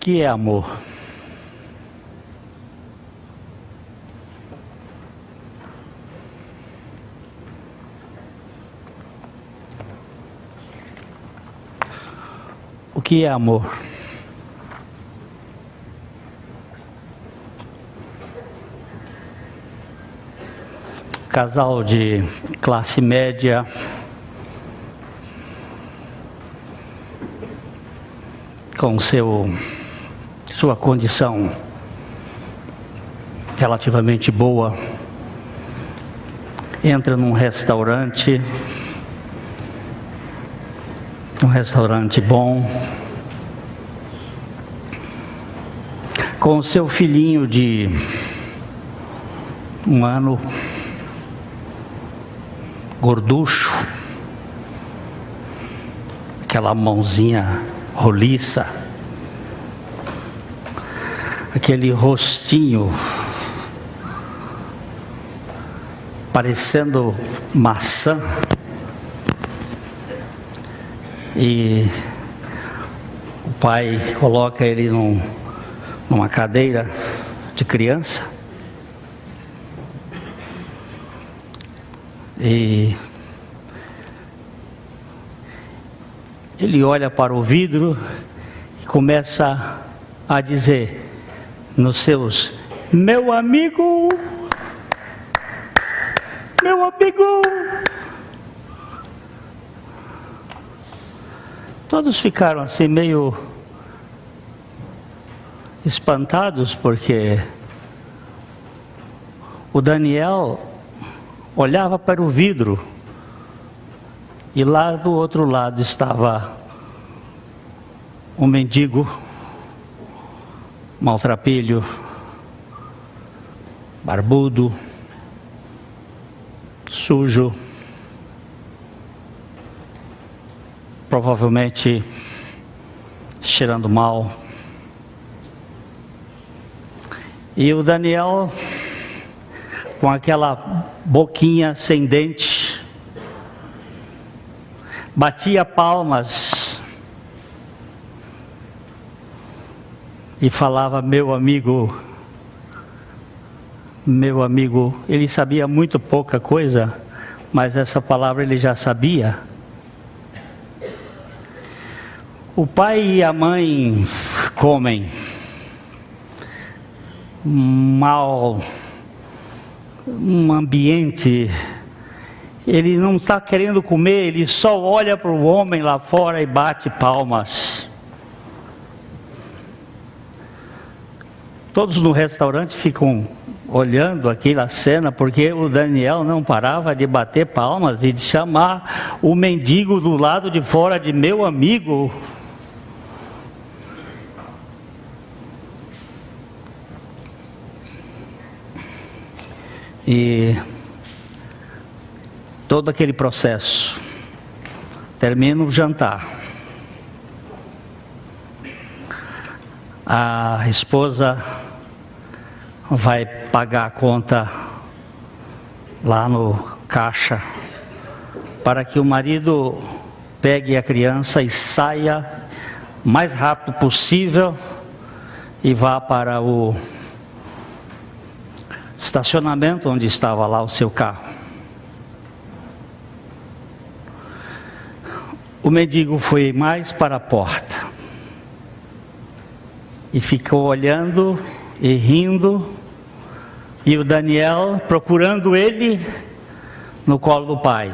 que é amor? O que é amor? Casal de classe média, com sua condição relativamente boa, entra num restaurante bom, com o seu filhinho de 1 ano, gorducho, aquela mãozinha roliça, aquele rostinho parecendo maçã, e o pai coloca ele numa cadeira de criança e ele olha para o vidro e começa a dizer nos seus: meu amigo, meu amigo. Todos ficaram assim meio espantados, porque o Daniel olhava para o vidro e lá do outro lado estava um mendigo maltrapilho, barbudo, sujo, provavelmente cheirando mal. E o Daniel, com aquela boquinha sem dente, batia palmas e falava: meu amigo, meu amigo. Ele sabia muito pouca coisa, mas essa palavra ele já sabia. O pai e a mãe comem mal, um ambiente, ele não está querendo comer, ele só olha para o homem lá fora e bate palmas. Todos no restaurante ficam olhando aquela cena, porque o Daniel não parava de bater palmas e de chamar o mendigo do lado de fora de meu amigo. E todo aquele processo termina o jantar. A esposa vai pagar a conta lá no caixa, para que o marido pegue a criança e saia o mais rápido possível e vá para o estacionamento onde estava lá o seu carro. O mendigo foi mais para a porta e ficou olhando e rindo, e o Daniel procurando ele no colo do pai.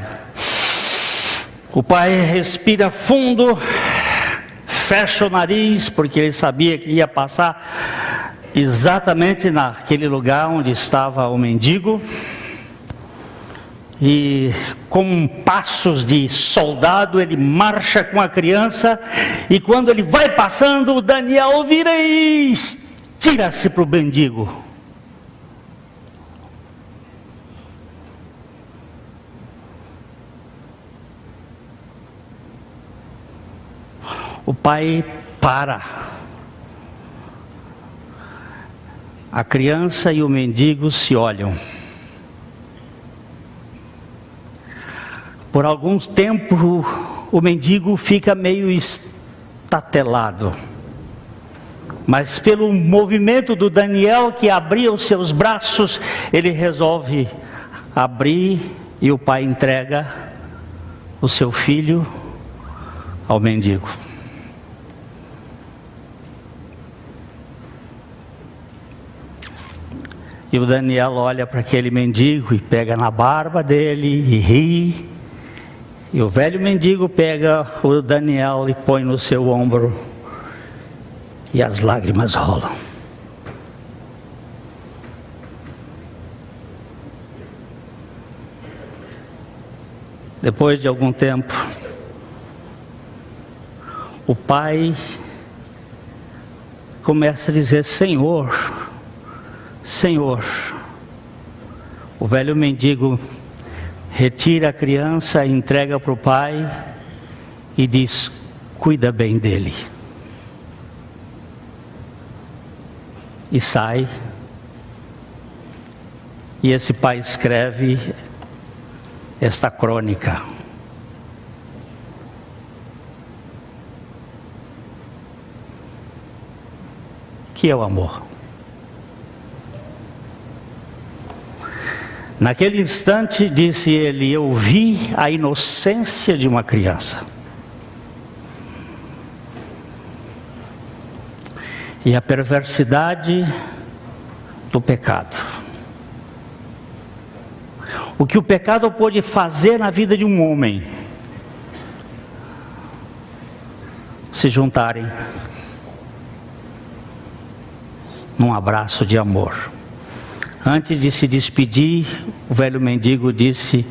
O pai respira fundo, fecha o nariz, porque ele sabia que ia passar exatamente naquele lugar onde estava o mendigo, e com passos de soldado ele marcha com a criança, e quando ele vai passando, o Daniel vira e tira-se para o mendigo. O pai para. A criança e o mendigo se olham. Por algum tempo, o mendigo fica meio estatelado. Mas pelo movimento do Daniel que abria os seus braços, ele resolve abrir e o pai entrega o seu filho ao mendigo. E o Daniel olha para aquele mendigo e pega na barba dele e ri. E o velho mendigo pega o Daniel e põe no seu ombro. E as lágrimas rolam. Depois de algum tempo, o pai começa a dizer: Senhor, Senhor. O velho mendigo retira a criança, entrega para o pai e diz: cuida bem dele. E sai. E esse pai escreve esta crônica. Que é o amor. Naquele instante, disse ele, eu vi a inocência de uma criança. E a perversidade do pecado. O que o pecado pôde fazer na vida de um homem. Se juntarem num abraço de amor. Antes de se despedir, o velho mendigo disse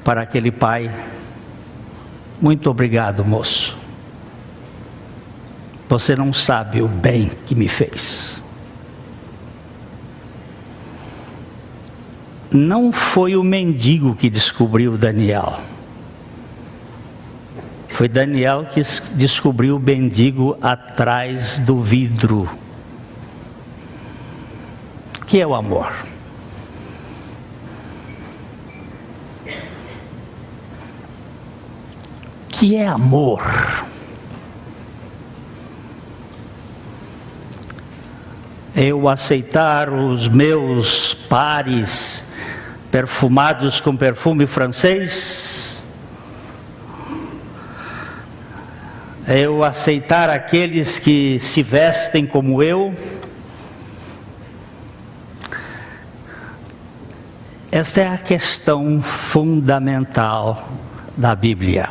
para aquele pai: muito obrigado, moço. Você não sabe o bem que me fez. Não foi o mendigo que descobriu Daniel. Foi Daniel que descobriu o mendigo atrás do vidro. O que é o amor? O que é amor? Eu aceitar os meus pares perfumados com perfume francês? Eu aceitar aqueles que se vestem como eu? Esta é a questão fundamental da Bíblia.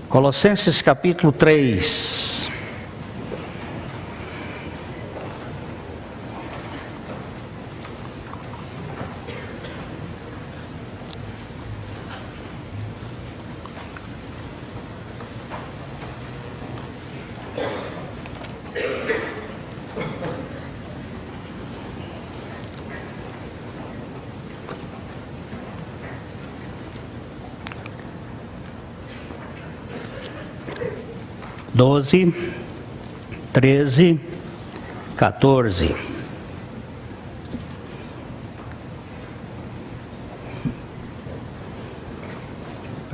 Colossenses capítulo 3. Doze, 13, 14.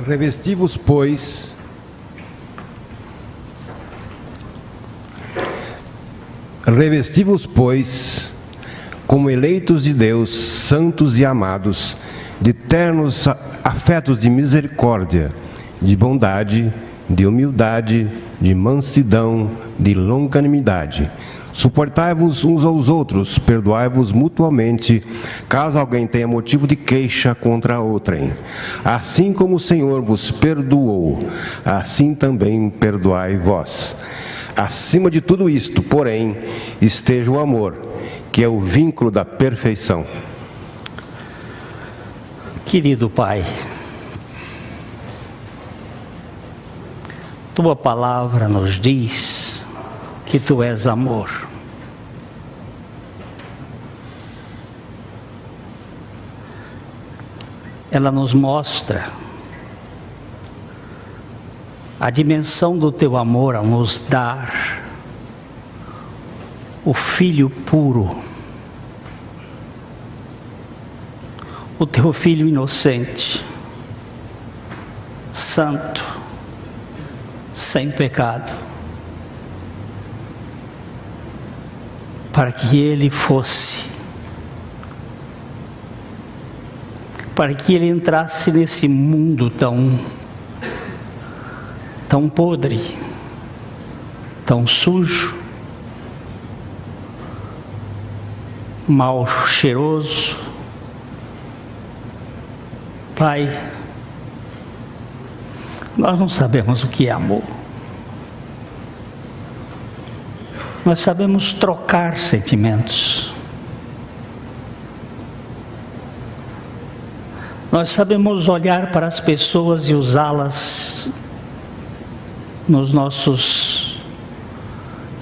Revesti-vos, pois, como eleitos de Deus, santos e amados, de ternos afetos de misericórdia, de bondade, de humildade, de mansidão, de longanimidade. Suportai-vos uns aos outros, perdoai-vos mutuamente, caso alguém tenha motivo de queixa contra outrem. Assim como o Senhor vos perdoou, assim também perdoai vós. Acima de tudo isto, porém, esteja o amor, que é o vínculo da perfeição. Querido Pai, Tua palavra nos diz que Tu és amor. Ela nos mostra a dimensão do Teu amor ao nos dar o Filho puro, o Teu Filho inocente, santo, sem pecado, para que ele fosse, para que ele entrasse nesse mundo tão podre, tão sujo, mal cheiroso. Pai, nós não sabemos o que é amor. Nós sabemos trocar sentimentos. Nós sabemos olhar para as pessoas e usá-las nos nossos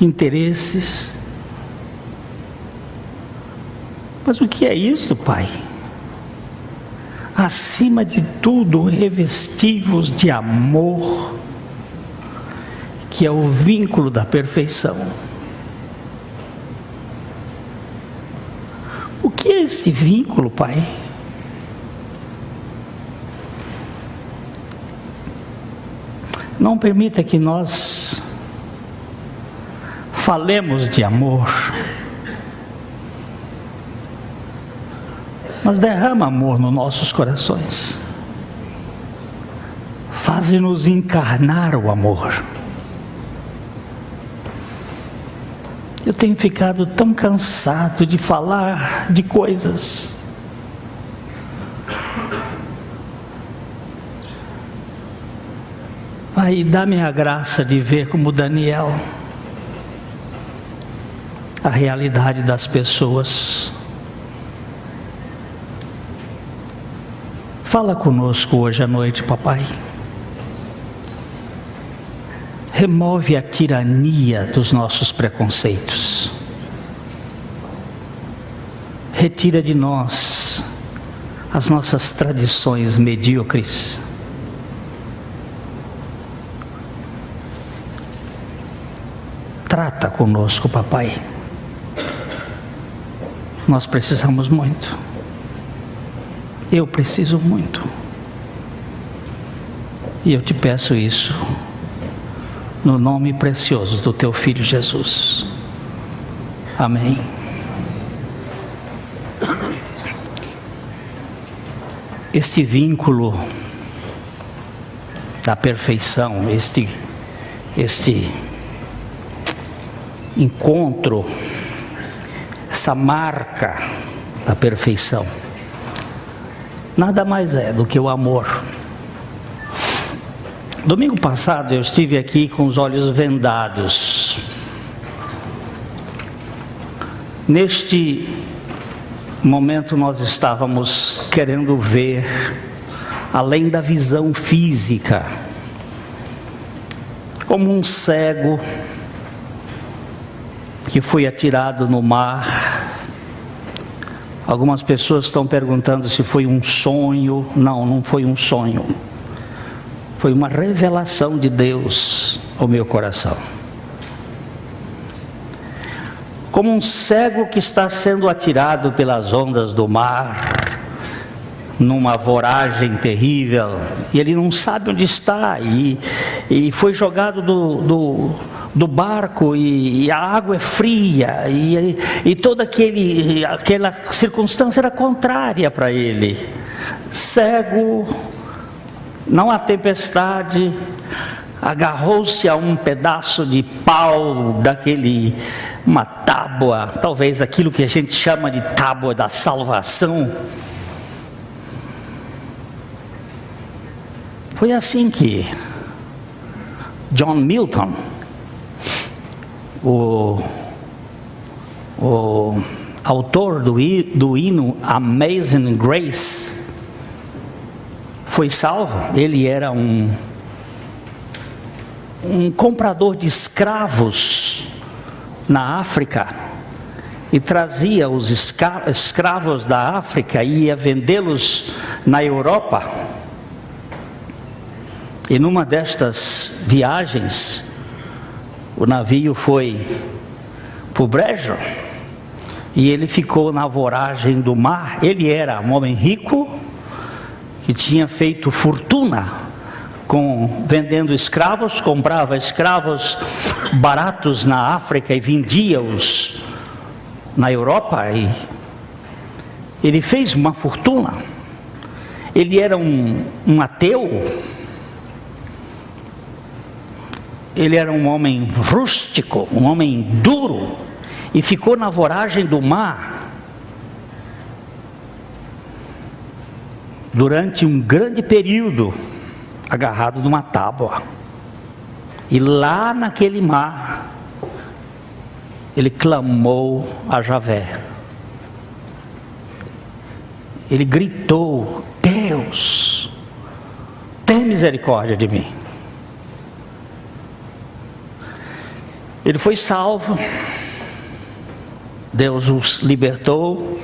interesses. Mas o que é isso, Pai? Acima de tudo, revesti-vos de amor, que é o vínculo da perfeição. O que é esse vínculo, Pai? Não permita que nós falemos de amor, mas derrama amor nos nossos corações. Faze-nos encarnar o amor. Eu tenho ficado tão cansado de falar de coisas. Pai, dá-me a graça de ver como Daniel a realidade das pessoas. Fala conosco hoje à noite, papai. Remove a tirania dos nossos preconceitos. Retira de nós as nossas tradições medíocres. Trata conosco, papai. Nós precisamos muito. Eu preciso muito. E eu te peço isso no nome precioso do teu Filho Jesus. Amém. Este vínculo da perfeição, este encontro, essa marca da perfeição, nada mais é do que o amor. Domingo passado eu estive aqui com os olhos vendados. Neste momento nós estávamos querendo ver além da visão física, como um cego que foi atirado no mar. Algumas pessoas estão perguntando se foi um sonho. Não, não foi um sonho. Foi uma revelação de Deus ao meu coração. Como um cego que está sendo atirado pelas ondas do mar, numa voragem terrível, e ele não sabe onde está, e foi jogado do barco, e a água é fria, e toda aquela circunstância era contrária para ele. Cego, não há tempestade, agarrou-se a um pedaço de pau uma tábua, talvez aquilo que a gente chama de tábua da salvação. Foi assim que John Milton, o autor do hino Amazing Grace, foi salvo. Ele era um comprador de escravos na África, e trazia os escravos da África e ia vendê-los na Europa. E numa destas viagens, o navio foi para o brejo, e ele ficou na voragem do mar. Ele era um homem rico, que tinha feito fortuna vendendo escravos, comprava escravos baratos na África e vendia-os na Europa, e ele fez uma fortuna. Ele era um ateu, ele era um homem rústico, um homem duro, e ficou na voragem do mar durante um grande período, agarrado numa tábua. E lá naquele mar, ele clamou a Javé. Ele gritou: Deus, tem misericórdia de mim. Ele foi salvo, Deus os libertou.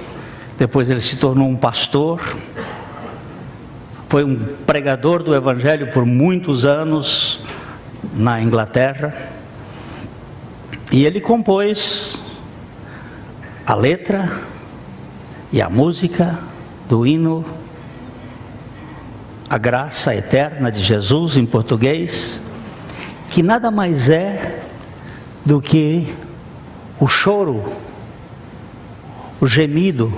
Depois ele se tornou um pastor, foi um pregador do Evangelho por muitos anos na Inglaterra, e ele compôs a letra e a música do hino A Graça Eterna de Jesus, em português, que nada mais é do que o choro, o gemido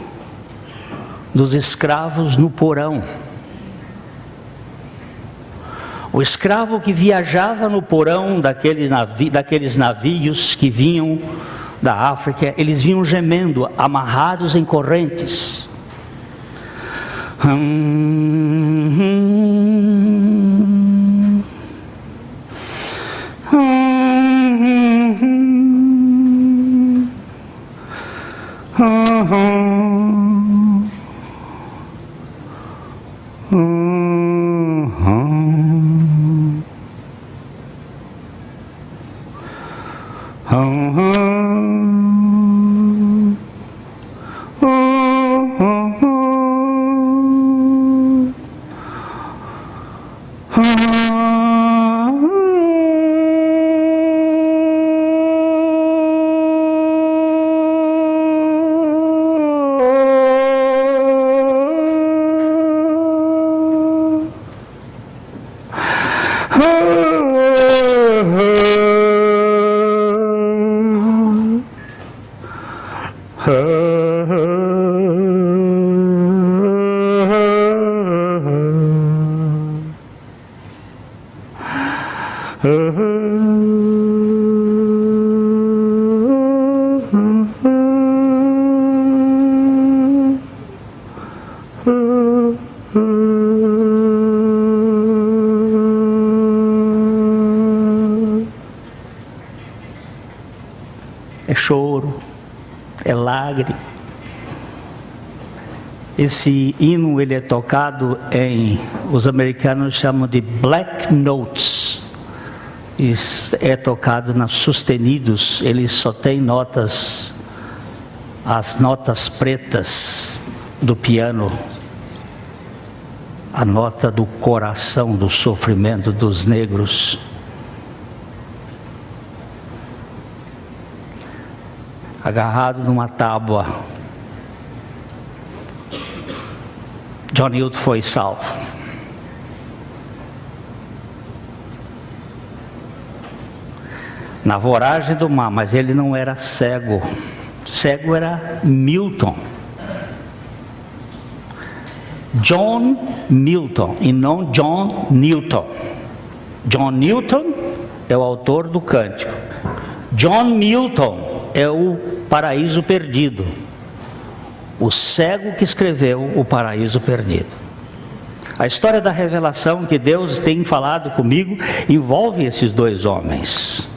dos escravos no porão. O escravo que viajava no porão daqueles navios que vinham da África, eles vinham gemendo, amarrados em correntes. É choro, é lágrima. Esse hino ele é tocado os americanos chamam de black notes. É tocado nas sustenidos. Ele só tem notas, as notas pretas do piano, a nota do coração, do sofrimento dos negros. Agarrado numa tábua, John Newton foi salvo. Na voragem do mar, mas ele não era cego. Cego era Milton. John Milton e não John Newton. John Newton é o autor do cântico. John Milton é o Paraíso Perdido. O cego que escreveu o Paraíso Perdido. A história da revelação que Deus tem falado comigo envolve esses dois homens.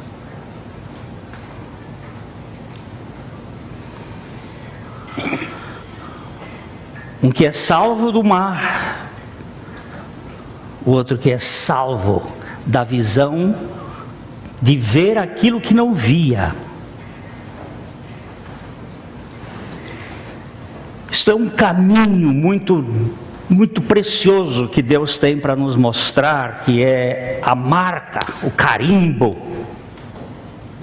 Um que é salvo do mar, o outro que é salvo da visão de ver aquilo que não via. Isto é um caminho muito precioso que Deus tem para nos mostrar, que é a marca, o carimbo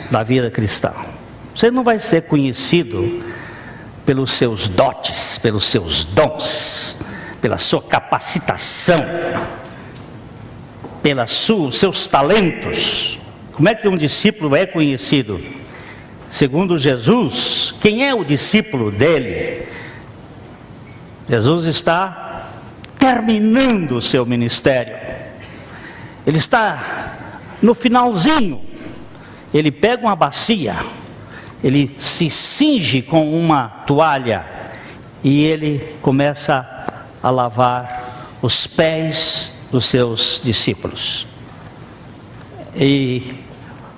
da vida cristã. Você não vai ser conhecido pelos seus dotes, pelos seus dons, pela sua capacitação, pelos seus talentos. Como é que um discípulo é conhecido? Segundo Jesus, quem é o discípulo dele? Jesus está terminando o seu ministério. Ele está no finalzinho. Ele pega uma bacia, ele se cinge com uma toalha e ele começa a lavar os pés dos seus discípulos. E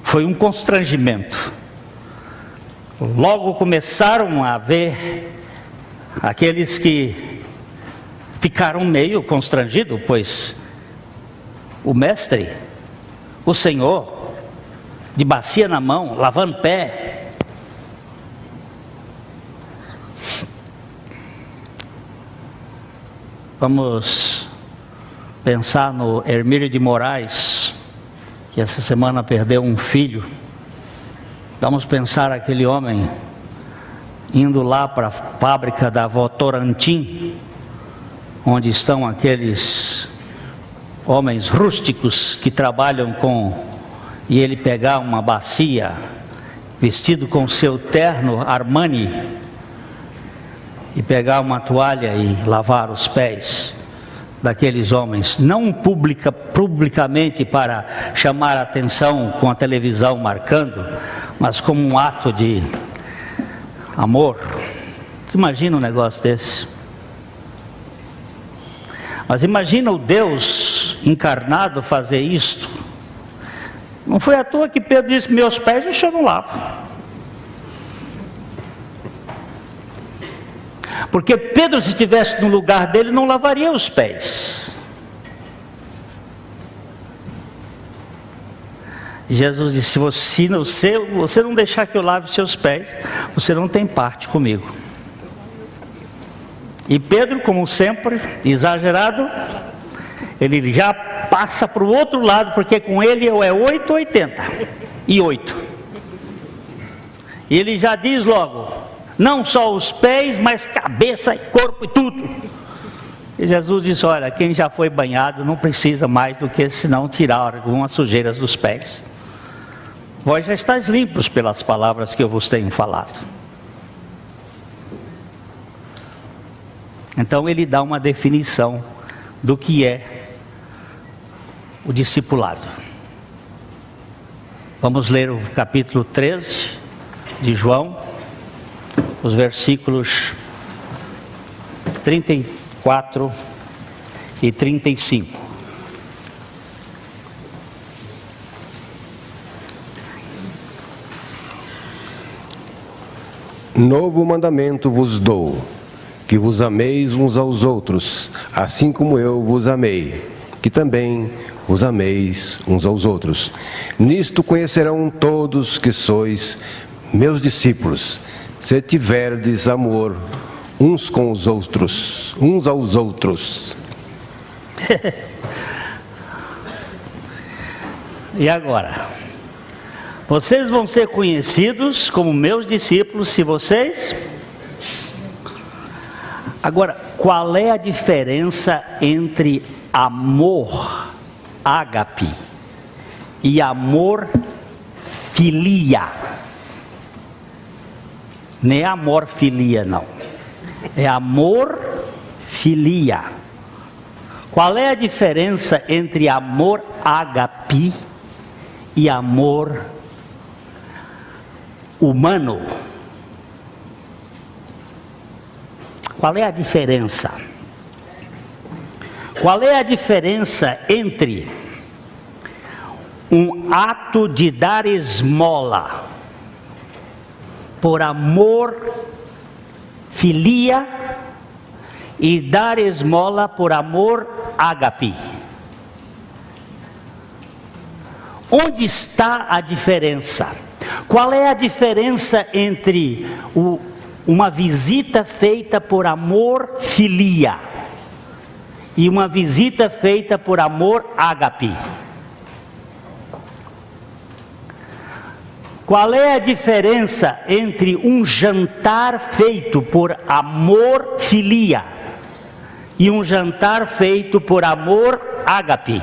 foi um constrangimento. Logo começaram a ver aqueles que ficaram meio constrangidos, pois o mestre, o Senhor, de bacia na mão, lavando pé. Vamos pensar no Hermílio de Moraes, que essa semana perdeu um filho. Vamos pensar aquele homem indo lá para a fábrica da Votorantim, onde estão aqueles homens rústicos que trabalham e ele pegar uma bacia, vestido com seu terno Armani, e pegar uma toalha e lavar os pés daqueles homens, não publicamente para chamar a atenção com a televisão marcando, mas como um ato de amor. Você imagina um negócio desse? Mas imagina o Deus encarnado fazer isto. Não foi à toa que Pedro disse: meus pés o Senhor não lava. Porque Pedro, se estivesse no lugar dele, não lavaria os pés. Jesus disse: se você não deixar que eu lave os seus pés, você não tem parte comigo. E Pedro, como sempre, exagerado, ele já passa para o outro lado, porque com ele ou é 8 ou 80. E 8. E ele já diz logo: não só os pés, mas cabeça e corpo e tudo. E Jesus disse: olha, quem já foi banhado não precisa mais do que senão tirar algumas sujeiras dos pés. Vós já estáis limpos pelas palavras que eu vos tenho falado. Então ele dá uma definição do que é o discipulado. Vamos ler o capítulo 13 de João, os versículos 34 e 35. Novo mandamento vos dou, que vos ameis uns aos outros, assim como eu vos amei, que também vos ameis uns aos outros. Nisto conhecerão todos que sois meus discípulos, se tiverdes amor uns com os outros, uns aos outros. E agora? Vocês vão ser conhecidos como meus discípulos se vocês... Agora, qual é a diferença entre amor ágape e amor filia? Não é amor filia, não. É amor filia. Qual é a diferença entre amor ágape e amor humano? Qual é a diferença? Qual é a diferença entre um ato de dar esmola por amor filia e dar esmola por amor ágape? Onde está a diferença? Qual é a diferença entre uma visita feita por amor filia e uma visita feita por amor ágape? Qual é a diferença entre um jantar feito por amor filia e um jantar feito por amor ágape?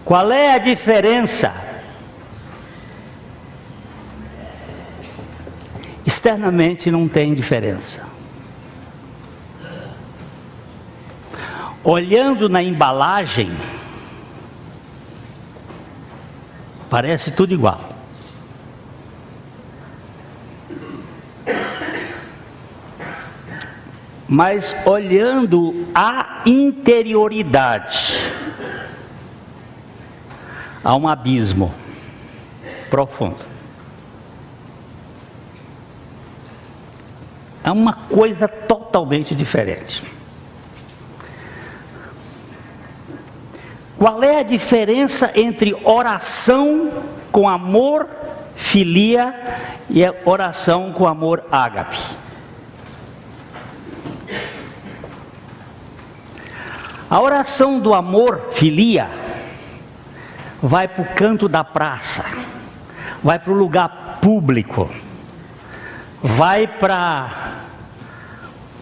Qual é a diferença? Externamente não tem diferença. Olhando na embalagem, parece tudo igual. Mas olhando a interioridade, há um abismo profundo. É uma coisa totalmente diferente. Qual é a diferença entre oração com amor, filia, e a oração com amor, ágape? A oração do amor, filia, vai para o canto da praça, vai para o lugar público, vai para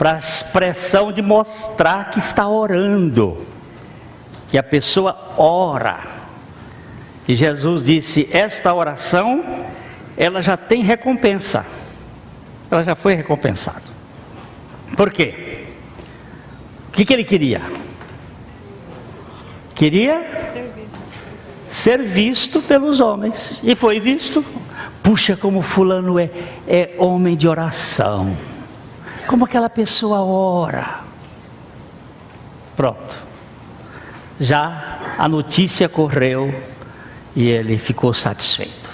a expressão de mostrar que está orando, que a pessoa ora. E Jesus disse, esta oração, ela já tem recompensa, ela já foi recompensada. Por quê? O que ele queria? Queria ser visto pelos homens, e foi visto. Puxa, como fulano é homem de oração, como aquela pessoa ora. Pronto, já a notícia correu e ele ficou satisfeito.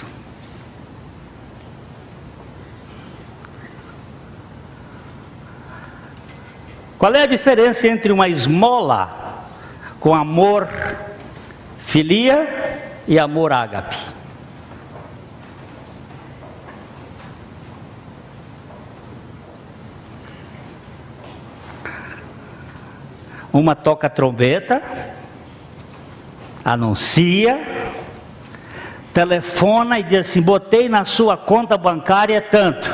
Qual é a diferença entre uma esmola com amor, filia, e amor, ágape? Uma toca trombeta, anuncia, telefona e diz assim, botei na sua conta bancária tanto.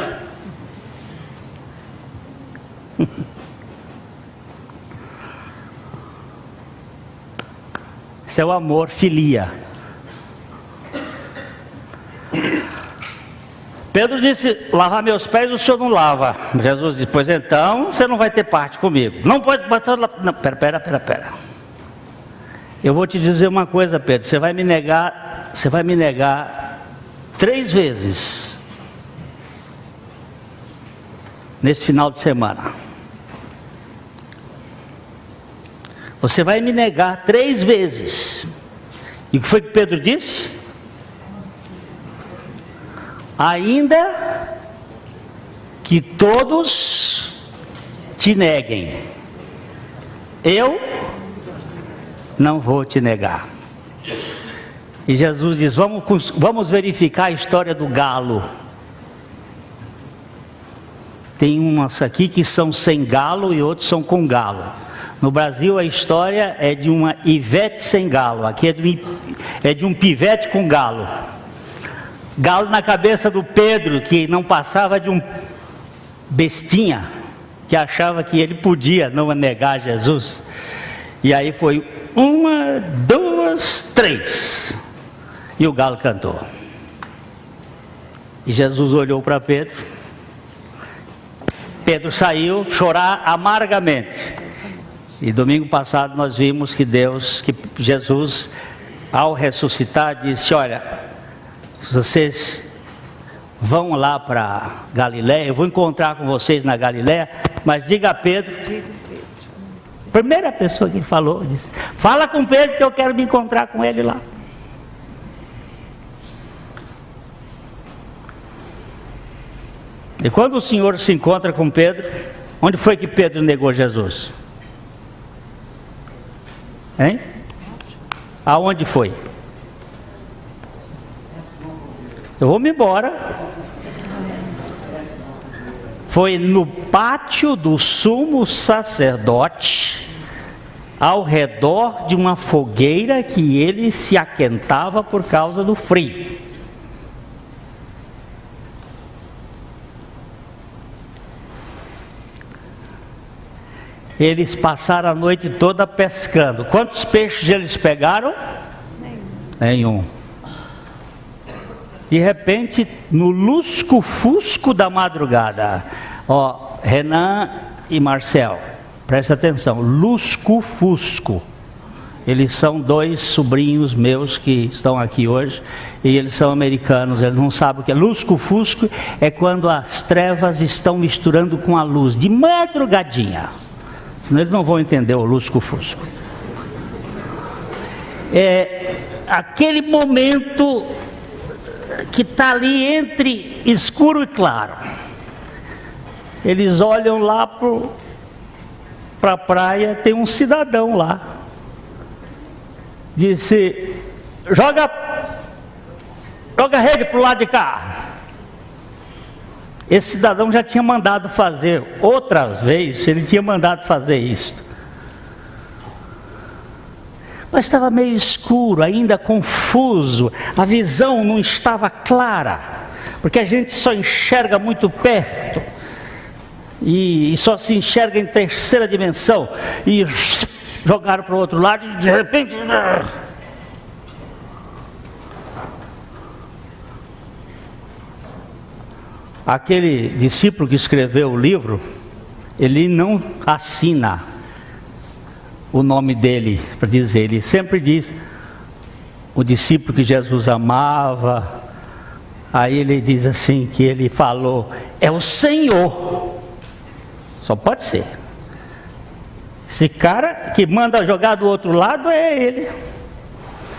Isso é o amor, filia. Pedro disse, lavar meus pés o senhor não lava. Jesus disse, pois então você não vai ter parte comigo. Não pode botar lá. Não, pera. Eu vou te dizer uma coisa, Pedro, você vai me negar 3 vezes nesse final de semana. Você vai me negar 3 vezes. E o que foi que Pedro disse? Ainda que todos te neguem, eu não vou te negar. E Jesus diz, vamos verificar a história do galo. Tem umas aqui que são sem galo e outros são com galo. No Brasil a história é de uma Ivete sem galo, aqui é de um pivete com galo. Galo na cabeça do Pedro, que não passava de um bestinha, que achava que ele podia não negar Jesus. E aí foi 1, 2, 3, e o galo cantou. E Jesus olhou para Pedro. Pedro saiu chorar amargamente. E domingo passado nós vimos que Jesus, ao ressuscitar, disse, olha, vocês vão lá para Galiléia, eu vou encontrar com vocês na Galiléia, mas diga a Pedro, primeira pessoa que ele falou, disse, fala com Pedro que eu quero me encontrar com ele lá. E quando o Senhor se encontra com Pedro, onde foi que Pedro negou Jesus? Hein? Aonde foi? Eu vou me embora. Foi no pátio do sumo sacerdote, ao redor de uma fogueira que ele se aquentava por causa do frio. Eles passaram a noite toda pescando. Quantos peixes eles pegaram? nenhum. De repente, no lusco-fusco da madrugada, ó, Renan e Marcel, presta atenção, lusco-fusco. Eles são 2 sobrinhos meus que estão aqui hoje, e eles são americanos, eles não sabem o que é. Lusco-fusco é quando as trevas estão misturando com a luz, de madrugadinha. Senão eles não vão entender o lusco-fusco. É aquele momento que está ali entre escuro e claro. Eles olham lá para a praia, tem um cidadão lá. Disse: joga a rede para o lado de cá. Esse cidadão já tinha mandado fazer outras vezes, ele tinha mandado fazer isso. Mas estava meio escuro, ainda confuso, a visão não estava clara, porque a gente só enxerga muito perto, e só se enxerga em terceira dimensão, e jogaram para o outro lado e de repente... Aquele discípulo que escreveu o livro, ele não assina o nome dele para dizer, ele sempre diz o discípulo que Jesus amava. Aí ele diz assim, que ele falou, é o Senhor. Só pode ser. Esse cara que manda jogar do outro lado é ele,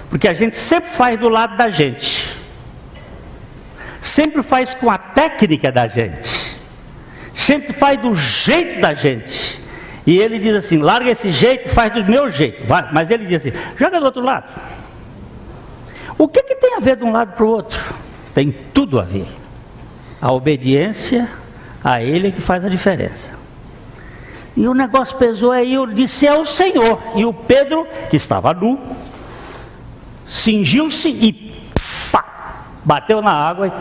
porque a gente sempre faz do lado da gente, sempre faz com a técnica da gente, sempre faz do jeito da gente. E ele diz assim, larga esse jeito, faz do meu jeito. Vai. Mas ele diz assim, joga do outro lado. O que tem a ver de um lado para o outro? Tem tudo a ver. A obediência a ele é que faz a diferença. E o negócio pesou, aí eu disse, é o Senhor. E o Pedro, que estava nu, cingiu-se e pá, bateu na água e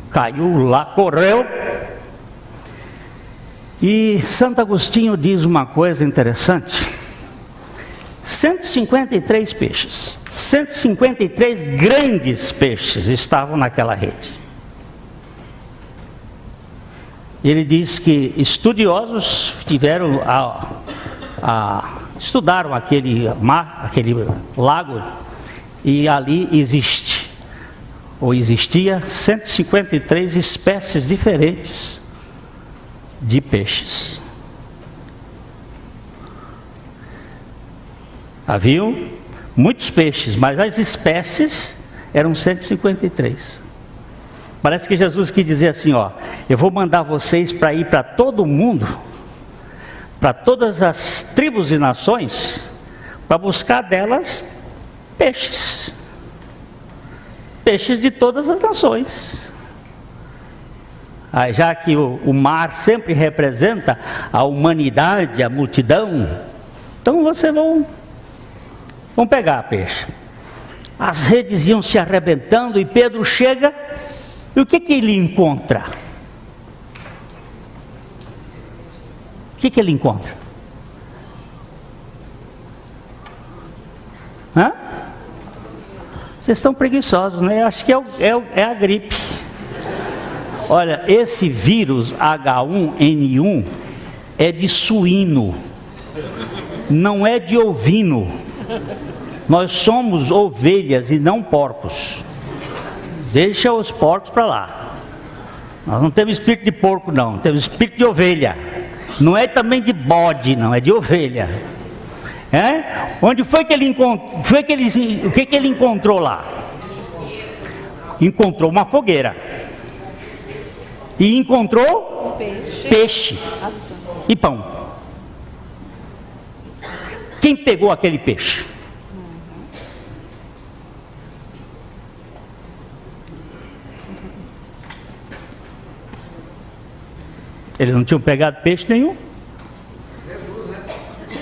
caiu lá, correu. E Santo Agostinho diz uma coisa interessante: 153 peixes, 153 grandes peixes estavam naquela rede. Ele diz que estudiosos tiveram estudaram aquele mar, aquele lago, e ali existia 153 espécies diferentes de peixes. Haviam muitos peixes, mas as espécies eram 153. Parece que Jesus quis dizer assim, ó, eu vou mandar vocês para ir para todo mundo, para todas as tribos e nações, para buscar delas peixes. Peixes de todas as nações. Já que o mar sempre representa a humanidade, a multidão, então vocês vão pegar peixe. As redes iam se arrebentando e Pedro chega, e o que ele encontra? O que ele encontra? Hã? Vocês estão preguiçosos, né? Acho que é a gripe. Olha, esse vírus H1N1 é de suíno, não é de ovino. Nós somos ovelhas e não porcos. Deixa os porcos para lá. Nós não temos espírito de porco, não. Temos espírito de ovelha. Não é também de bode, não. É de ovelha. É? Onde foi que ele encontrou? O que ele encontrou lá? Encontrou uma fogueira. E encontrou peixe e pão. Quem pegou aquele peixe? Eles não tinham pegado peixe nenhum.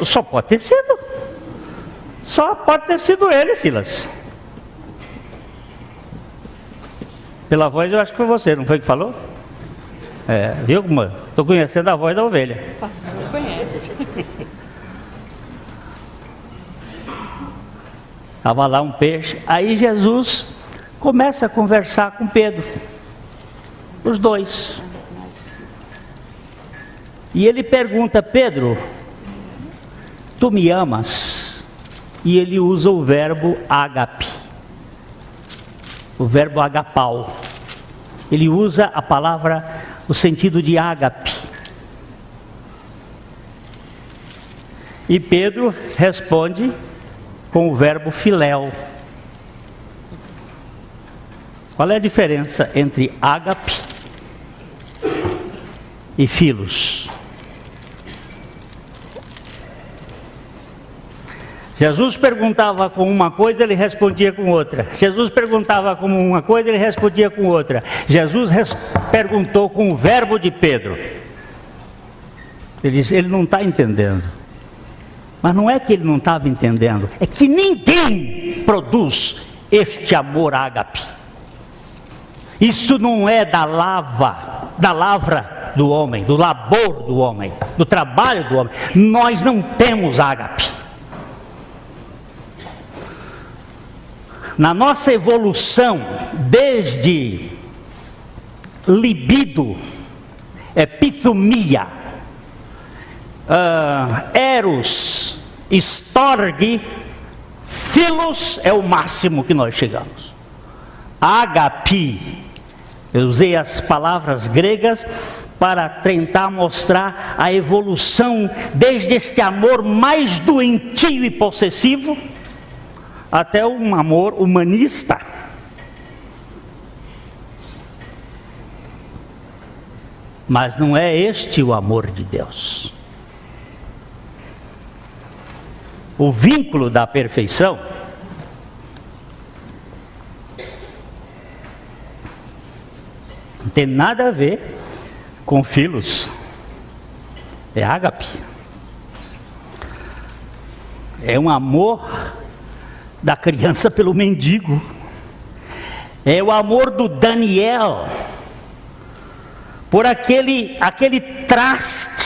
Só pode ter sido. Só pode ter sido ele, Silas. Pela voz eu acho que foi você, não foi que falou? Viu como? Estou conhecendo a voz da ovelha. O pastor conhece. Estava lá um peixe. Aí Jesus começa a conversar com Pedro. Os dois. E ele pergunta: Pedro, tu me amas? E ele usa o verbo ágape. O verbo agapau. Ele usa a palavra, o sentido de ágape. E Pedro responde com o verbo filéu. Qual é a diferença entre ágape e filos? Jesus perguntava com uma coisa, ele respondia com outra. Jesus perguntava com uma coisa, ele respondia com outra. Jesus perguntou com o verbo de Pedro. Ele disse: ele não está entendendo. Mas não é que ele não estava entendendo, é que ninguém produz este amor ágape. Isso não é da lavra do homem, do labor do homem, do trabalho do homem. Nós não temos ágape. Na nossa evolução, desde libido, epithumia, eros, storge, philos é o máximo que nós chegamos. Agape, eu usei as palavras gregas para tentar mostrar a evolução desde este amor mais doentio e possessivo até um amor humanista. Mas não é este o amor de Deus. O vínculo da perfeição não tem nada a ver com filos. É ágape. É um amor da criança pelo mendigo. É o amor do Daniel por aquele traste.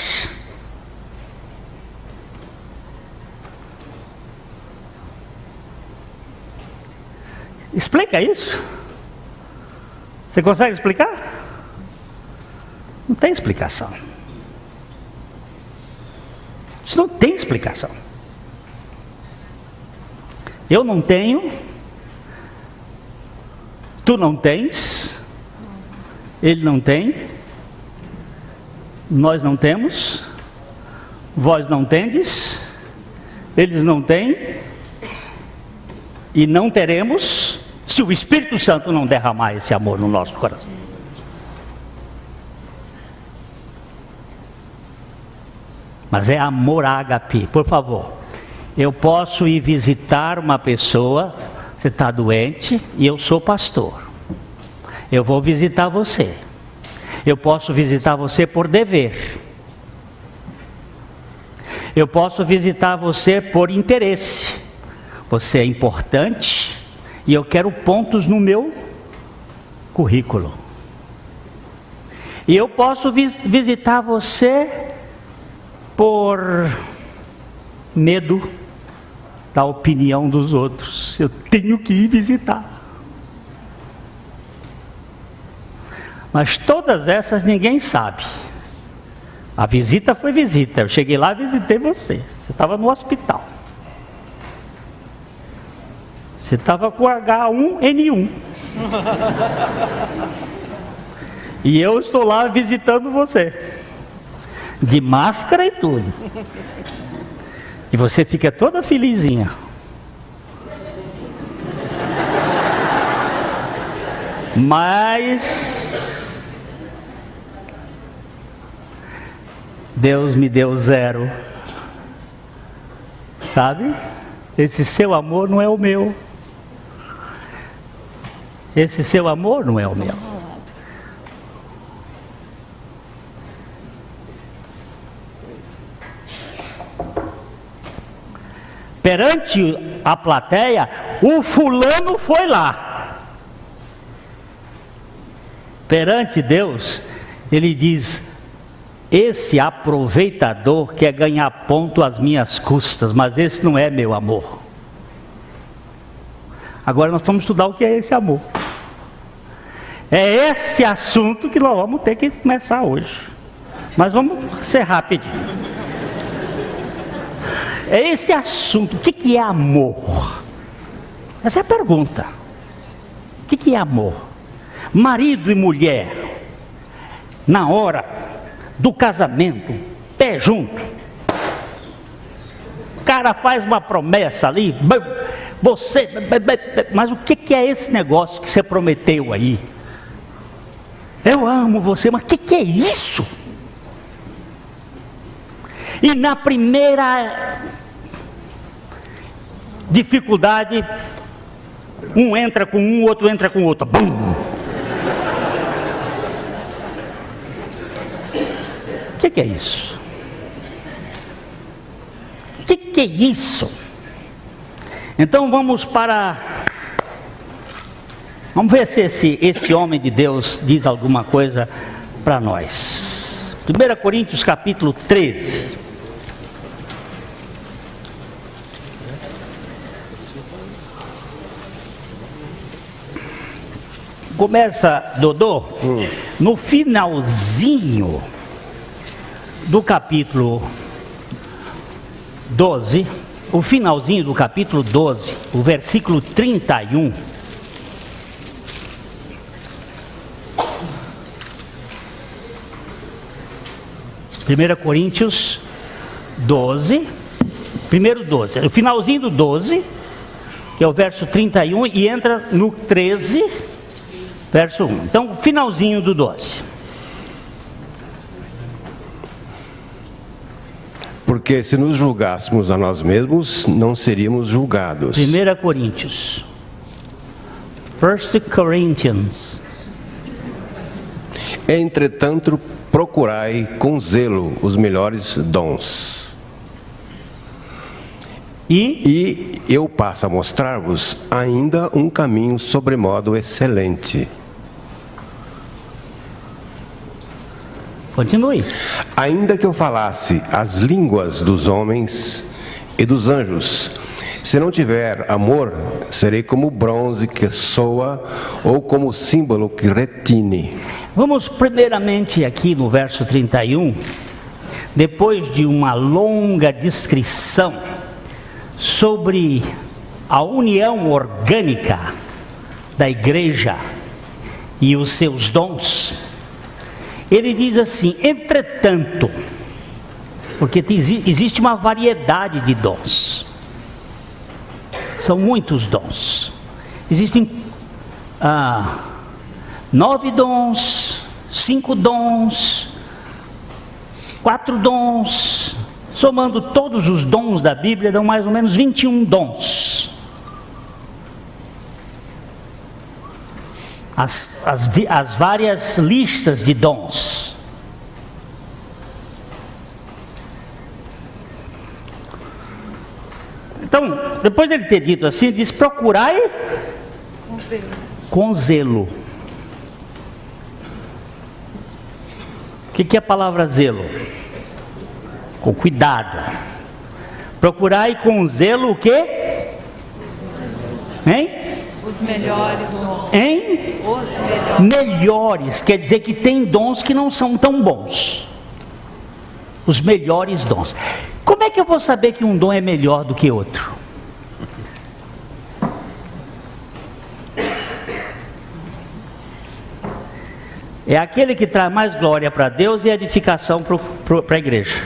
Explica isso? Você consegue explicar? Não tem explicação. Isso não tem explicação. Eu não tenho, tu não tens, ele não tem, nós não temos, vós não tendes, eles não têm e não teremos, se o Espírito Santo não derramar esse amor no nosso coração. Mas é amor ágape. Por favor, eu posso ir visitar uma pessoa, você está doente e eu sou pastor. Eu vou visitar você. Eu posso visitar você por dever. Eu posso visitar você por interesse. Você é importante e eu quero pontos no meu currículo. E eu posso visitar você por medo da opinião dos outros. Eu tenho que ir visitar. Mas todas essas ninguém sabe. A visita foi visita. Eu cheguei lá e visitei você. Você estava no hospital. Você estava com H1N1. E eu estou lá visitando você. De máscara e tudo. E você fica toda felizinha. Mas Deus me deu 0. Sabe? Esse seu amor não é o meu. Esse seu amor não é o meu. Perante a plateia, o fulano foi lá. Perante Deus, ele diz: esse aproveitador quer ganhar ponto às minhas custas, mas esse não é meu amor. Agora nós vamos estudar o que é esse amor. É esse assunto que nós vamos ter que começar hoje. Mas vamos ser rapidinho. É esse assunto. O que é amor? Essa é a pergunta. O que é amor? Marido e mulher, na hora do casamento, pé junto. O cara faz uma promessa ali, mas o que é esse negócio que você prometeu aí? Eu amo você, mas o que é isso? E na primeira dificuldade, um entra com um, outro entra com o outro. Bum! O que é isso? O que é isso? Então vamos ver se este homem de Deus diz alguma coisa para nós. 1 Coríntios capítulo 13. Começa, Dodô, no finalzinho do capítulo 12, o finalzinho do capítulo 12, o versículo 31. Primeira Coríntios 12, primeiro 12, o finalzinho do 12, que é o verso 31, e entra no 13, verso 1. Então, finalzinho do 12. Porque se nos julgássemos a nós mesmos, não seríamos julgados. 1 Coríntios. 1 Corinthians. Entretanto, procurai com zelo os melhores dons. E eu passo a mostrar-vos ainda um caminho sobremodo excelente. Continue. Ainda que eu falasse as línguas dos homens e dos anjos, se não tiver amor, serei como bronze que soa ou como símbolo que retine. Vamos primeiramente aqui no verso 31, depois de uma longa descrição sobre a união orgânica da igreja e os seus dons, ele diz assim: entretanto, porque existe uma variedade de dons, são muitos dons, existem 9 dons, 5 dons, 4 dons, somando todos os dons da Bíblia, dão mais ou menos 21 dons. As várias listas de dons. Então, depois dele ter dito assim, ele diz: procurai com zelo. O que é a palavra zelo? Com cuidado. Procurai com zelo o quê? Hein? Os melhores. Hein? Os melhores. Quer dizer que tem dons que não são tão bons. Os melhores dons. Como é que eu vou saber que um dom é melhor do que outro? É aquele que traz mais glória para Deus e edificação para a igreja.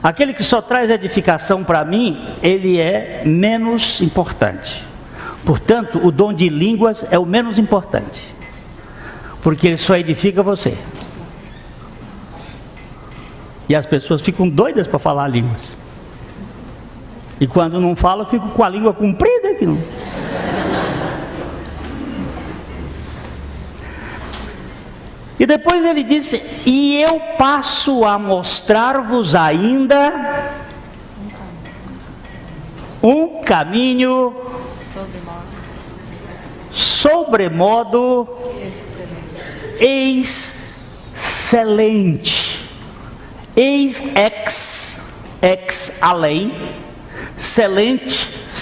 Aquele que só traz edificação para mim, ele é menos importante. Portanto, o dom de línguas é o menos importante, porque ele só edifica você. E as pessoas ficam doidas para falar línguas. E quando não falam, ficam com a língua comprida. Que não... E depois ele disse: e eu passo a mostrar-vos ainda um caminho sobremodo excelente. Ex além, excelente,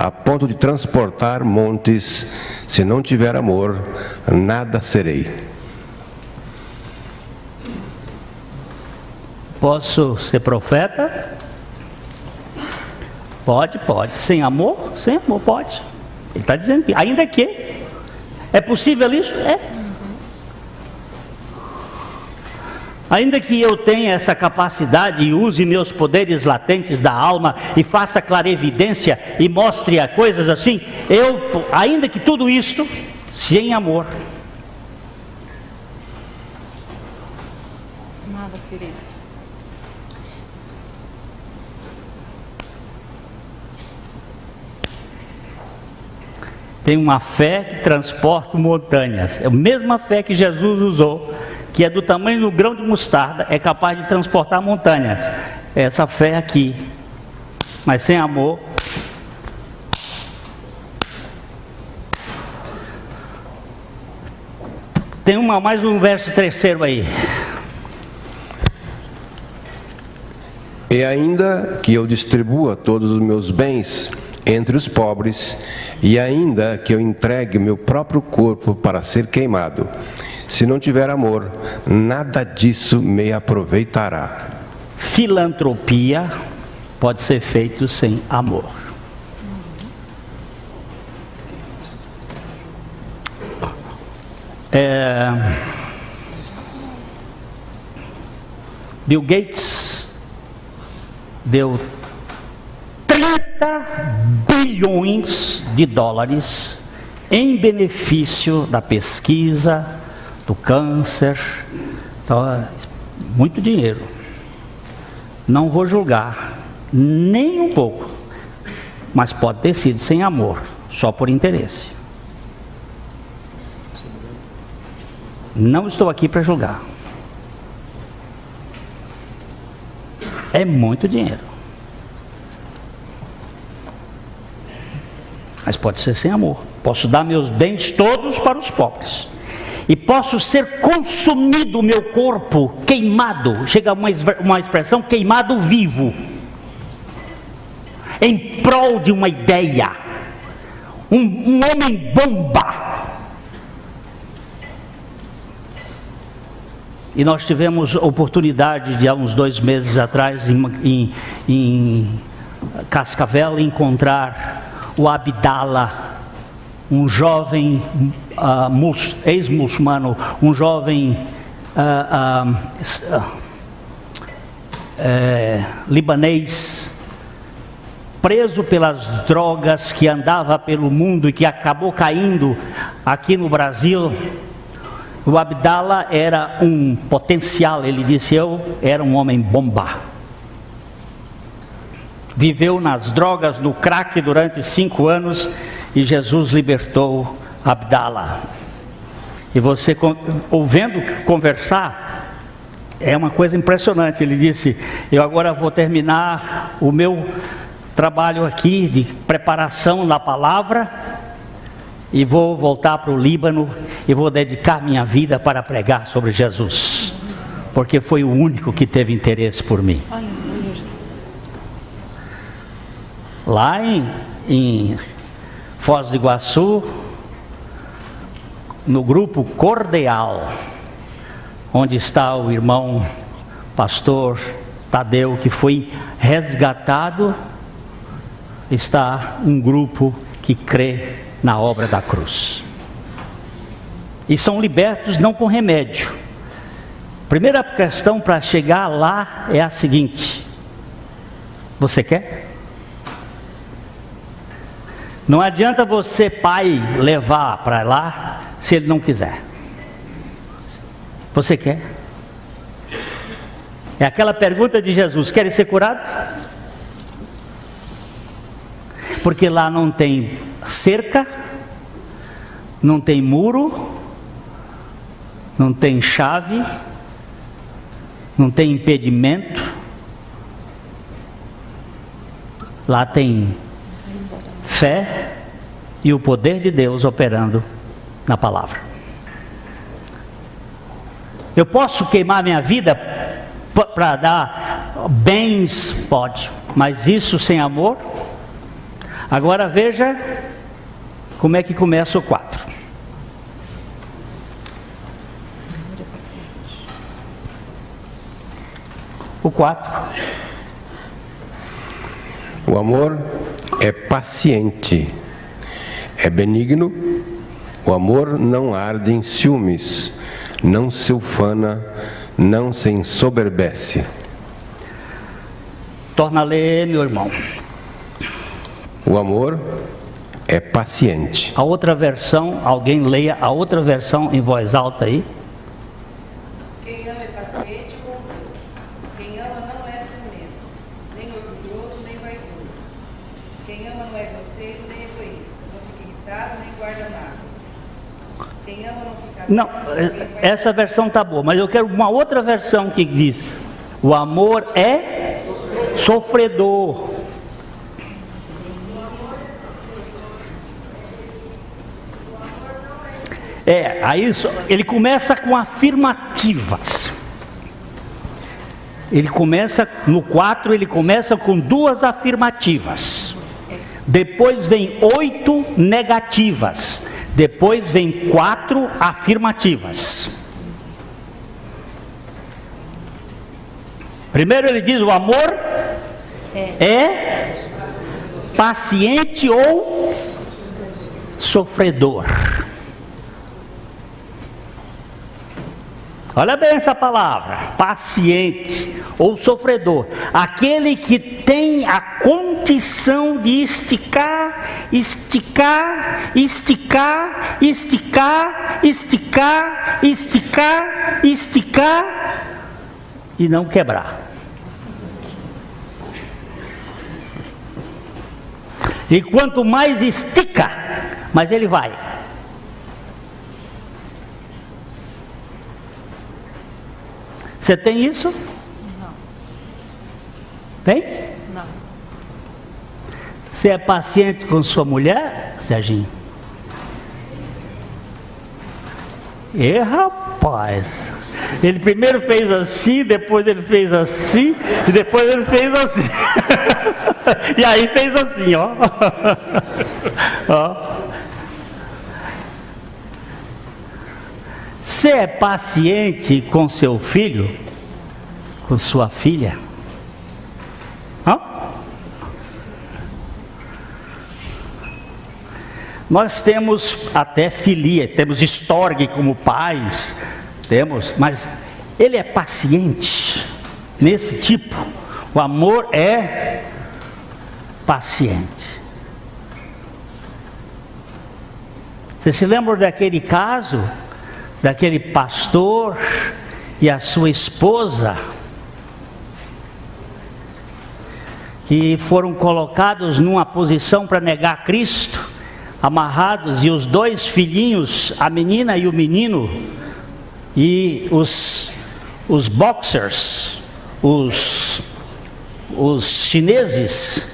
a ponto de transportar montes. Se não tiver amor, nada serei. Posso ser profeta? Pode. Sem amor? Sem amor, pode. Ele está dizendo que, ainda que. É possível isso? É. Ainda que eu tenha essa capacidade e use meus poderes latentes da alma e faça clarevidência e mostre a coisas assim, ainda que tudo isto, sem amor. Nada serei. Tem uma fé que transporta montanhas. É a mesma fé que Jesus usou, que é do tamanho do grão de mostarda, é capaz de transportar montanhas. Essa fé aqui. Mas sem amor. Tem mais um verso terceiro aí. E ainda que eu distribua todos os meus bens entre os pobres, e ainda que eu entregue meu próprio corpo para ser queimado, se não tiver amor, nada disso me aproveitará. Filantropia pode ser feito sem amor. Bill Gates deu 30 bilhões de dólares em benefício da pesquisa, do câncer. Então, muito dinheiro. Não vou julgar, nem um pouco, mas pode ter sido sem amor, só por interesse. Não estou aqui para julgar. É muito dinheiro. Mas pode ser sem amor. Posso dar meus bens todos para os pobres. E posso ser consumido, meu corpo, queimado. Chega uma expressão, queimado vivo. Em prol de uma ideia. Um homem bomba. E nós tivemos oportunidade de há uns 2 meses atrás em Cascavel encontrar o Abdala, um jovem ex-muçulmano, um jovem libanês, preso pelas drogas, que andava pelo mundo e que acabou caindo aqui no Brasil. O Abdala era um potencial, ele disse, eu era um homem bomba. Viveu nas drogas, no crack durante 5 anos e Jesus libertou Abdala. E você, ouvindo conversar, é uma coisa impressionante. Ele disse, eu agora vou terminar o meu trabalho aqui de preparação na palavra e vou voltar para o Líbano e vou dedicar minha vida para pregar sobre Jesus, porque foi o único que teve interesse por mim. Lá em Foz do Iguaçu, no grupo Cordeal, onde está o irmão pastor Tadeu, que foi resgatado, está um grupo que crê na obra da cruz. E são libertos não com remédio. Primeira questão para chegar lá é a seguinte: você quer? Não adianta você, pai, levar para lá se ele não quiser. Você quer? É aquela pergunta de Jesus: quer ser curado? Porque lá não tem cerca, não tem muro, não tem chave, não tem impedimento. Lá tem fé e o poder de Deus operando na palavra. Eu posso queimar minha vida para dar bens? Pode, mas isso sem amor? Agora veja como é que começa o 4. O 4. O amor é paciente, é benigno, o amor não arde em ciúmes, não se ufana, não se ensoberbece. Torna a ler, meu irmão. O amor é paciente. A outra versão, alguém leia a outra versão em voz alta aí. Quem ama é paciente com Deus. Quem ama não é ciumento, nem orgulhoso, nem vaidoso. Quem ama não é grosseiro, nem egoísta. Não fica irritado, nem guarda mágoas. Quem ama não fica... Não, essa versão tá boa, mas eu quero uma outra versão que diz: o amor é sofredor. Aí ele começa com afirmativas. Ele começa, no 4, ele começa com 2 afirmativas. Depois vem 8 negativas. Depois vem 4 afirmativas. Primeiro ele diz: o amor é paciente ou sofredor. Olha bem essa palavra, paciente ou sofredor. Aquele que tem a condição de esticar, esticar, esticar, esticar, esticar, esticar, esticar e não quebrar. E quanto mais estica, mais ele vai. Você tem isso? Não. Tem? Não. Você é paciente com sua mulher, Serginho? Rapaz, ele primeiro fez assim, depois ele fez assim, e depois ele fez assim. E aí fez assim, ó. Ó. Você é paciente com seu filho? Com sua filha? Hã? Nós temos até filia, temos estorgue como pais, temos, mas ele é paciente nesse tipo. O amor é paciente. Você se lembra daquele caso, daquele pastor e a sua esposa, que foram colocados numa posição para negar Cristo, amarrados, e os 2 filhinhos, a menina e o menino, e os boxers, os chineses,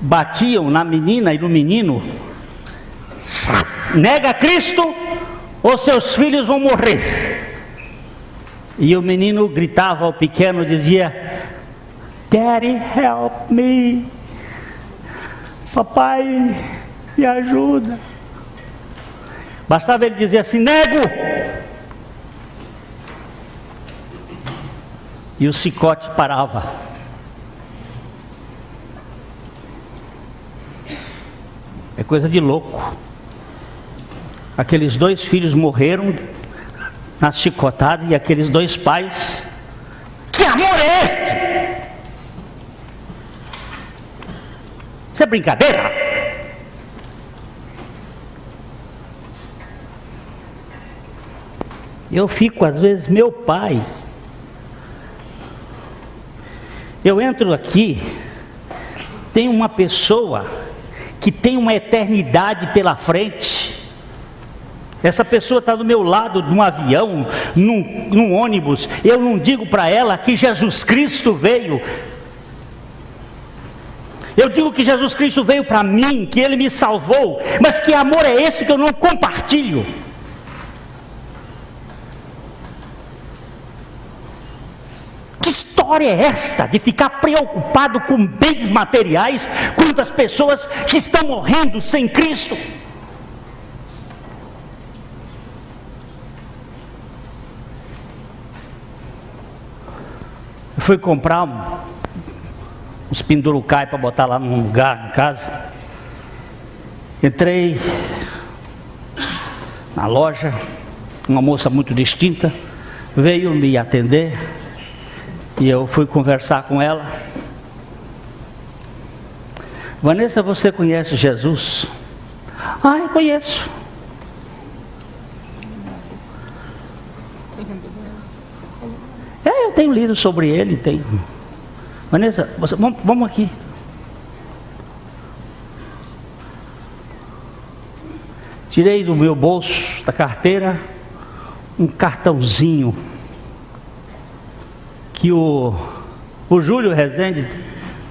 batiam na menina e no menino: nega Cristo ou seus filhos vão morrer. E o menino gritava ao pequeno, dizia: Daddy, help me. Papai, me ajuda. Bastava ele dizer assim: nego. E o chicote parava. É coisa de louco. Aqueles 2 filhos morreram na chicotada, e aqueles 2 pais, que amor é este? Isso é brincadeira? Eu fico, às vezes, meu pai, eu entro aqui, tem uma pessoa que tem uma eternidade pela frente. Essa pessoa está do meu lado, num avião, num ônibus. Eu não digo para ela que Jesus Cristo veio. Eu digo que Jesus Cristo veio para mim, que Ele me salvou. Mas que amor é esse que eu não compartilho? Que história história é esta de ficar preocupado com bens materiais, quando as pessoas que estão morrendo sem Cristo? Eu fui comprar uns pendurucai para botar lá num lugar em casa. Entrei na loja, uma moça muito distinta veio me atender e eu fui conversar com ela. Vanessa, você conhece Jesus? Ah, eu conheço. Eu tenho lido sobre ele, tenho. Vanessa, vamos aqui. Tirei do meu bolso, da carteira, um cartãozinho que o Júlio Rezende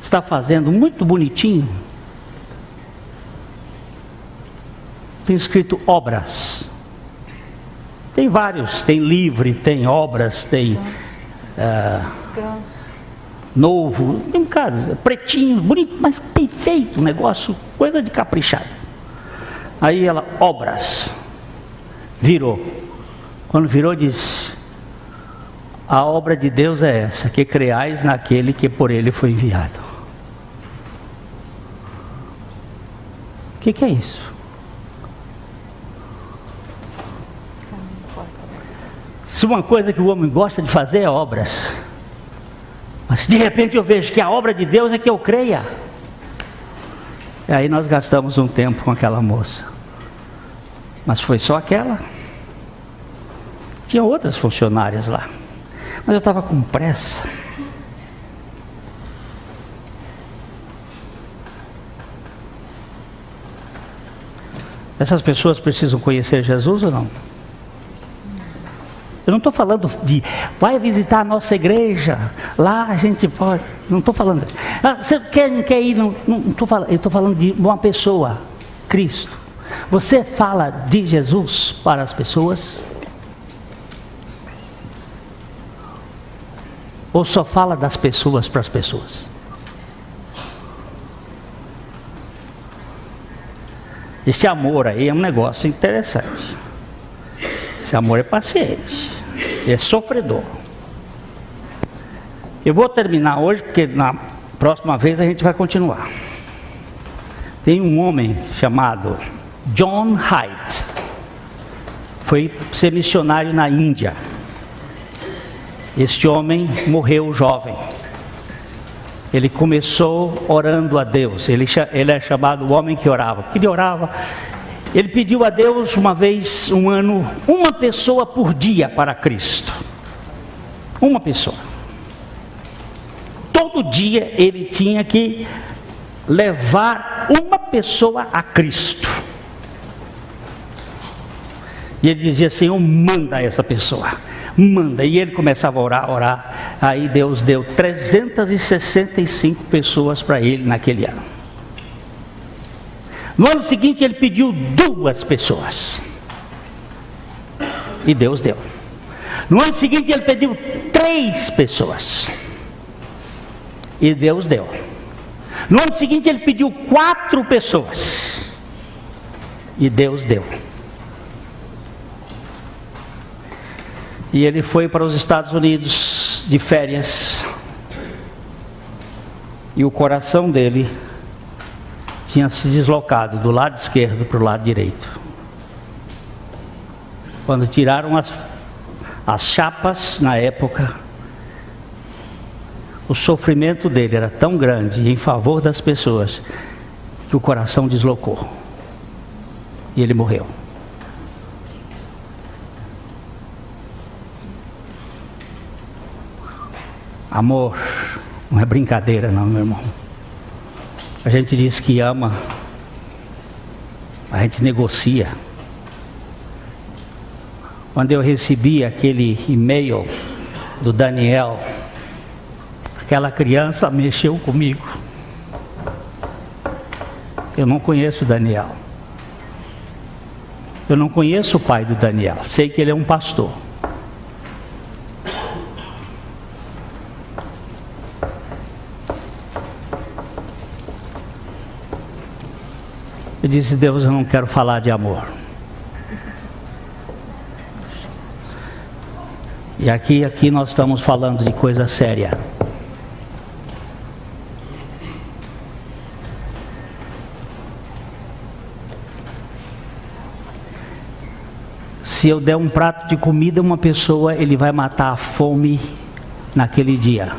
está fazendo, muito bonitinho. Tem escrito obras. Tem vários, tem livre, tem obras, tem novo, tem um cara, pretinho, bonito, mas perfeito, negócio, coisa de caprichado. Aí ela, obras, virou. Quando virou, disse: a obra de Deus é essa, que creais naquele que por ele foi enviado. O que é isso? Se uma coisa que o homem gosta de fazer é obras, mas de repente eu vejo que a obra de Deus é que eu creia. E aí nós gastamos um tempo com aquela moça. Mas foi só aquela. Tinha outras funcionárias lá, mas eu estava com pressa. Essas pessoas precisam conhecer Jesus ou não? Eu não estou falando de vai visitar a nossa igreja, lá a gente pode. Não estou falando. Você não quer ir? Não estou falando. Eu estou falando de uma pessoa, Cristo. Você fala de Jesus para as pessoas? Ou só fala das pessoas para as pessoas? Esse amor aí é um negócio interessante. Esse amor é paciente, é sofredor. Eu vou terminar hoje, porque na próxima vez a gente vai continuar. Tem um homem chamado John Hyde, foi ser missionário na Índia. Este homem morreu jovem. Ele começou orando a Deus. Ele é chamado o homem que orava. Porque ele orava. Ele pediu a Deus uma vez, um ano, uma pessoa por dia para Cristo. Uma pessoa. Todo dia ele tinha que levar uma pessoa a Cristo. E ele dizia: Senhor, manda essa pessoa. Manda. E ele começava a orar. Aí Deus deu 365 pessoas para ele naquele ano. No ano seguinte ele pediu 2 pessoas. E Deus deu. No ano seguinte ele pediu 3 pessoas. E Deus deu. No ano seguinte ele pediu 4 pessoas. E Deus deu. E ele foi para os Estados Unidos de férias. E o coração dele tinha se deslocado do lado esquerdo para o lado direito. Quando tiraram as chapas na época, o sofrimento dele era tão grande em favor das pessoas que o coração deslocou. E ele morreu. Amor não é brincadeira não, meu irmão. A gente diz que ama, a gente negocia. Quando eu recebi aquele e-mail do Daniel, aquela criança mexeu comigo. Eu não conheço o Daniel. Eu não conheço o pai do Daniel. Sei que ele é um pastor. Eu disse: Deus, eu não quero falar de amor. E aqui nós estamos falando de coisa séria. Se eu der um prato de comida a uma pessoa, ele vai matar a fome naquele dia.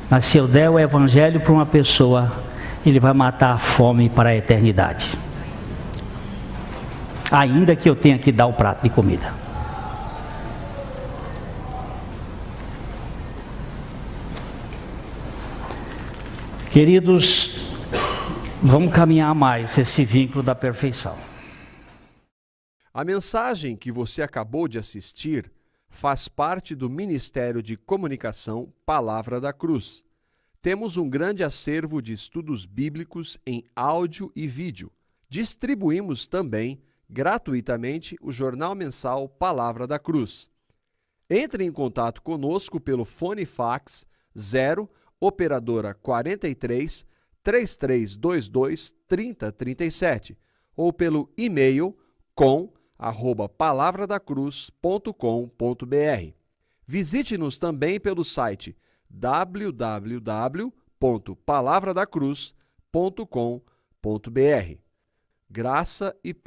Mas se eu der o evangelho para uma pessoa, ele vai matar a fome para a eternidade. Ainda que eu tenha que dar o prato de comida. Queridos, vamos caminhar mais esse vínculo da perfeição. A mensagem que você acabou de assistir faz parte do Ministério de Comunicação Palavra da Cruz. Temos um grande acervo de estudos bíblicos em áudio e vídeo. Distribuímos também, gratuitamente, o jornal mensal Palavra da Cruz. Entre em contato conosco pelo fone fax 0 operadora 43 3322 3037 ou pelo e-mail com@palavradacruz.com.br. Visite-nos também pelo site www.palavradacruz.com.br. Graça e paz.